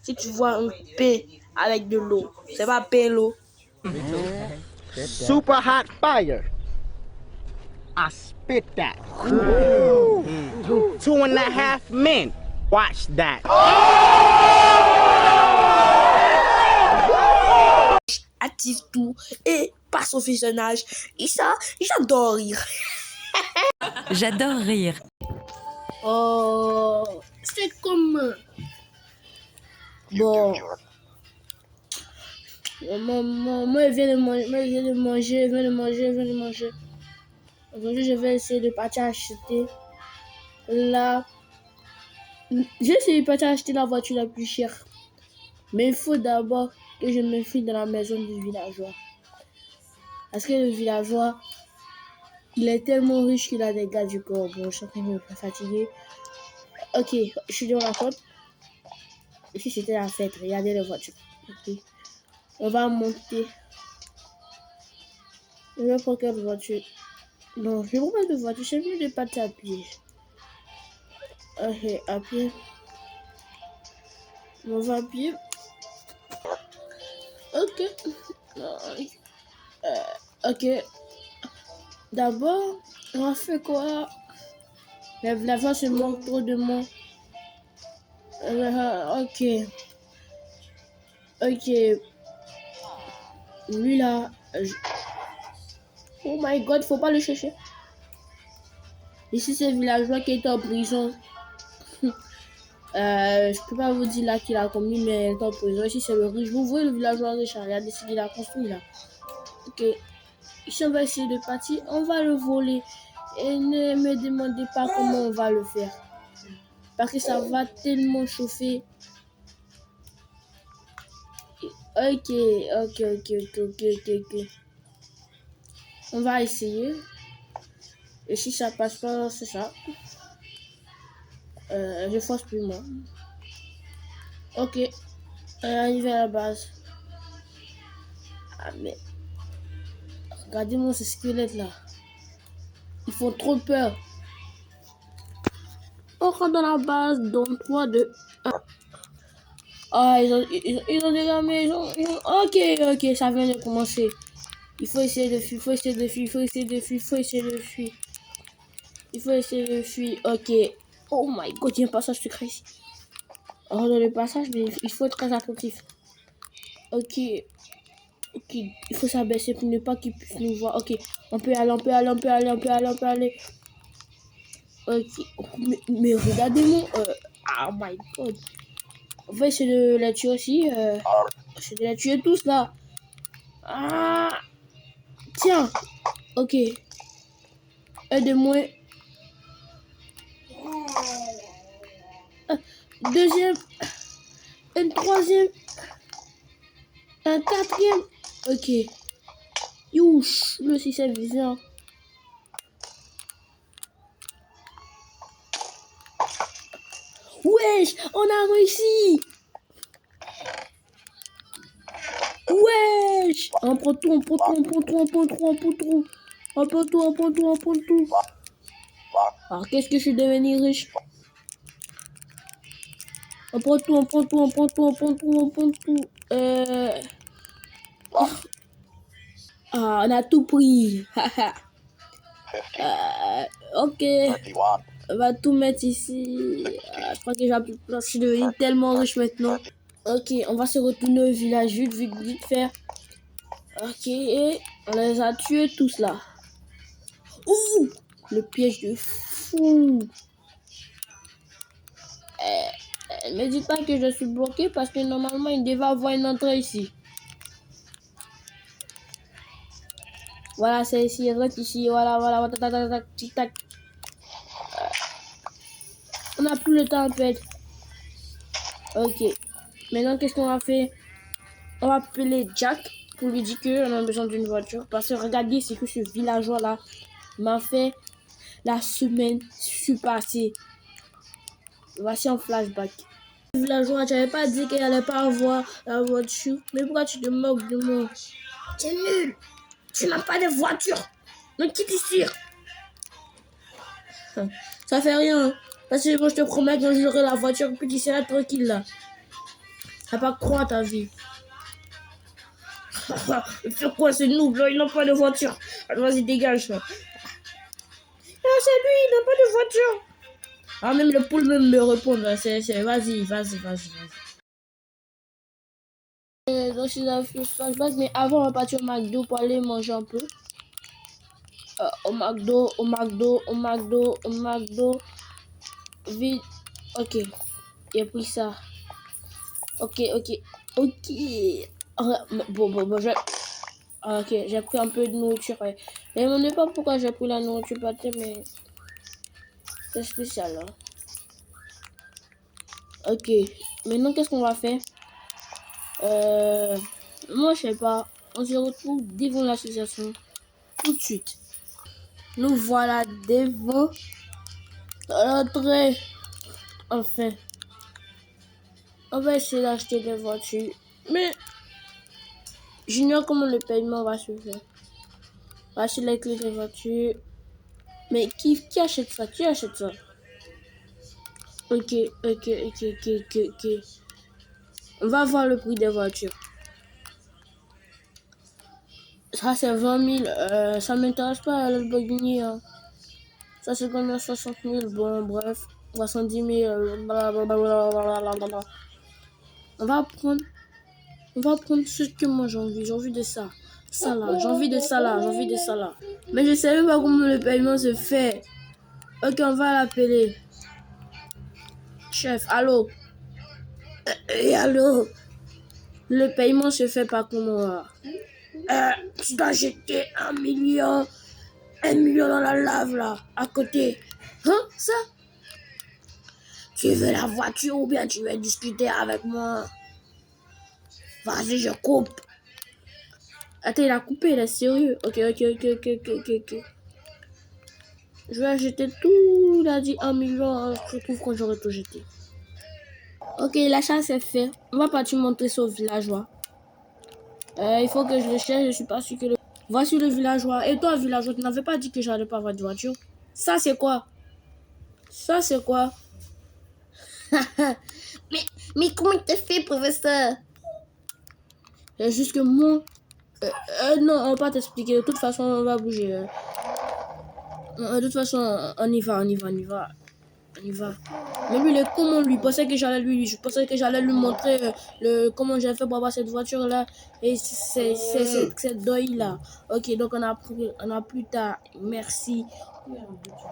Si tu vois un pain avec de l'eau, c'est pas pain l'eau. Super hot fire. I spit that. 2.5 men. Watch that. Active tout et passe au visionnage. Et ça, j'adore rire. J'adore rire. Oh, c'est comme... Bon. Moi, je viens de manger. Aujourd'hui, je vais essayer de partir acheter la... J'ai essayé de partir acheter la voiture la plus chère. Mais il faut d'abord que je me file dans la maison du villageois. Parce que le villageois, il est tellement riche qu'il a des gars du corps. Bon, je suis en train de me fatiguer. Ok, je suis dans la côte. Ici, c'était la fête. Regardez les voitures. Ok. On va monter. Je vais prendre quelle voiture? Non, je vais prendre de voiture. C'est mieux de partir à pied. Ok, à pied. On va à pied. Ok. Ok. D'abord, on va faire quoi? La voix se moque trop de moi. Ok. Ok. Lui là. Oh my god, faut pas le chercher. Ici, c'est le villageois qui est en prison. Je peux pas vous dire là qu'il a commis, mais il est en prison. Ici, c'est le riche. Vous voyez le villageois riche, regardez ce qu'il a construit là. Ok. Ici, on va essayer de partir. On va le voler. Et ne me demandez pas comment on va le faire. Parce que ça va tellement chauffer. Ok. On va essayer. Et si ça passe pas, c'est ça. Je force plus moi. Ok. On est arrivé à la base. Ah mais... Regardez-moi ces squelettes là. Ils font trop peur. On rentre dans la base dans 3, 2, 1. Ah, ils ont déjà mis... Ok, ça vient de commencer. Il faut essayer de fuir, Ok. Oh my god, il y a un passage secret ici. Alors dans le passage, mais il faut être très attentif. Ok, il faut s'abaisser pour ne pas qu'ils puissent nous voir. Ok, on peut aller. Ok, mais regardez-moi. Oh my god. On va essayer de les tuer aussi. Essayer de les tuer tous là. Ah, tiens. Ok. Aide-moi. Deuxième. Un troisième. Un quatrième. Ok. Youch, le système visant. Wesh, on a réussi. Wesh. On prend tout. Alors, qu'est-ce que je suis devenu riche? On prend tout. Ah, on a tout pris. Ok. On va tout mettre ici. Je crois que je suis devenu tellement riche maintenant. Ok, on va se retourner au village vite faire. Ok, et on les a tués tous là. Ouh, le piège de fou. Ne dites pas que je suis bloqué parce que normalement il devait avoir une entrée ici. Voilà, c'est ici, il rentre ici. Voilà, tic tac. On n'a plus le temps en fait. Ok. Maintenant, qu'est-ce qu'on va faire? On va appeler Jack pour lui dire qu'on a besoin d'une voiture. Parce que regardez, c'est que ce villageois-là m'a fait la semaine passée. Voici un flashback. Le villageois, tu n'avais pas dit qu'il n'allait pas avoir la voiture. Mais pourquoi tu te moques de moi? C'est nul. Tu n'as pas de voiture. Donc quitte ici. Ça fait rien. Hein. Parce que moi, je te promets que j'aurai la voiture, puis tu seras tranquille là. Ça va pas croire ta vie. Fais quoi ce noob là? Il n'a pas de voiture. Alors, vas-y, dégage. Ah, c'est lui, il n'a pas de voiture. Ah, même le poule même me répond. Vas-y. Donc, c'est la flashback. Mais avant, on va partir au McDo pour aller manger un peu. Au McDo. Vite. Ok. Il a pris ça. Ok. Bon, ok, j'ai pris un peu de nourriture. Ouais. Je ne me demandez pas pourquoi j'ai pris la nourriture pâtée, mais c'est spécial. Hein. Ok, maintenant qu'est-ce qu'on va faire? Moi, je sais pas. On se retrouve devant l'association tout de suite. Nous voilà devant l'entrée. Enfin, on va essayer d'acheter des voitures. Mais j'ignore comment le paiement va se faire. Voici les clés des voitures. Mais qui achète ça? Qui achète ça? Ok. On va voir le prix des voitures. Ça, c'est 20 000. Ça m'intéresse pas, le Lamborghini. Hein. Ça, c'est combien? 60 000. Bon, bref. 70 000. Blablabla. On va prendre ce que moi j'ai envie. J'ai envie de ça. Ça là. J'ai envie de ça là. Mais je sais même pas comment le paiement se fait. Ok, on va l'appeler. Chef, allô? Allô? Le paiement se fait pas comment? Tu dois jeter 1 million dans la lave là, à côté. Hein, ça? Tu veux la voiture ou bien tu veux discuter avec moi? Vas-y, je coupe. Attends, il a coupé, il est sérieux. Ok. Je vais acheter tout. Il a dit 1 million. Je trouve quand j'aurais tout jeté. Ok, l'achat c'est fait. On va partir montrer ça au villageois. Il faut que je le cherche. Je suis pas sûr que le... Voici le villageois. Et toi, villageois, tu n'avais pas dit que j'allais pas avoir de voiture? Ça, c'est quoi? mais comment tu fait, professeur? C'est juste que moi... non, on va pas t'expliquer. De toute façon, on va bouger. De toute façon, on y va. Mais lui, il est comment lui? Je pensais que j'allais lui montrer comment j'ai fait pour avoir cette voiture-là. Et c'est cette deuil-là. Ok, donc on a plus tard. Merci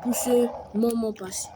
pour ce moment passé.